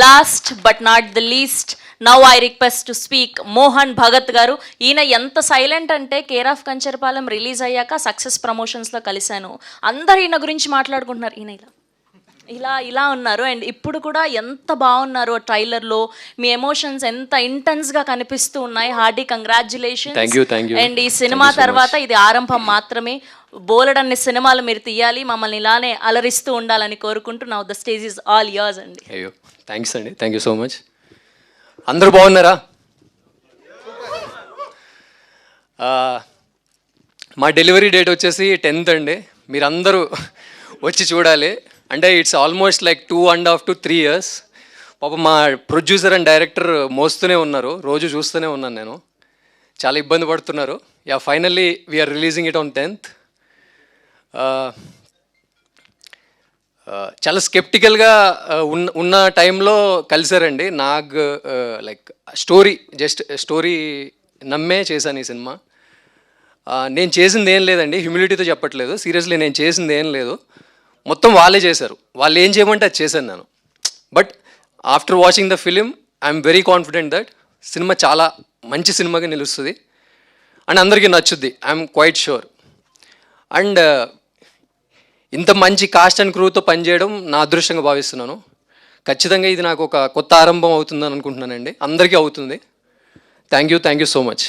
Last but not the least, now I request to speak Mohan Bhagat గారు. ఈయన ఎంత silent అంటే కేర్ ఆఫ్ కంచరపాలెం రిలీజ్ అయ్యాక సక్సెస్ ప్రమోషన్స్లో కలిశాను, అందరు ఈయన గురించి మాట్లాడుకుంటున్నారు. ఈయన ఇలా ఇలా ఇలా ఉన్నారు. అండ్ ఇప్పుడు కూడా ఎంత బాగున్నారు ట్రైలర్లో, మీ ఎమోషన్స్ ఎంత ఇంటెన్స్గా కనిపిస్తూ ఉన్నాయి. Hearty congratulation. అండ్ ఈ సినిమా తర్వాత ఇది ఆరంభం మాత్రమే, బోలెడన్ని సినిమాలు మీరు తీయాలి, మమ్మల్ని ఇలానే అలరిస్తూ ఉండాలని కోరుకుంటూ now the stage is all yours అండి. అయ్యో థ్యాంక్స్ అండి, థ్యాంక్ యూ సో మచ్. అందరూ బాగున్నారా? మా డెలివరీ డేట్ వచ్చేసి 10th అండి. మీరందరూ వచ్చి చూడాలి. అంటే it's almost like 2.5 to 3 years. పాప మా ప్రొడ్యూసర్ అండ్ డైరెక్టర్ మోస్తూనే ఉన్నారు, రోజు చూస్తూనే ఉన్నాను నేను, చాలా ఇబ్బంది పడుతున్నారు. Yeah finally we are releasing it on 10th. చాలా స్కెప్టికల్గా ఉన్న టైంలో కలిసారండి. నాకు లైక్ స్టోరీ నమ్మే చేశాను ఈ సినిమా. నేను చేసింది ఏం లేదండి, హ్యూమిలిటీతో చెప్పట్లేదు, సీరియస్లీ నేను చేసింది ఏం లేదు, మొత్తం వాళ్ళే చేశారు. వాళ్ళు ఏం చేయమంటే అది చేశాను నేను. But after watching the film I'm very confident that cinema చాలా మంచి సినిమాగా నిలుస్తుంది అండ్ అందరికీ నచ్చుద్ది, ఐఎమ్ క్వైట్ షూర్. అండ్ ఇంత మంచి కాస్ట్ అండ్ క్రూతో పనిచేయడం నా అదృష్టంగా భావిస్తున్నాను. ఖచ్చితంగా ఇది నాకు ఒక కొత్త ఆరంభం అవుతుందని అనుకుంటున్నానండి, అందరికీ అవుతుంది. Thank you so much.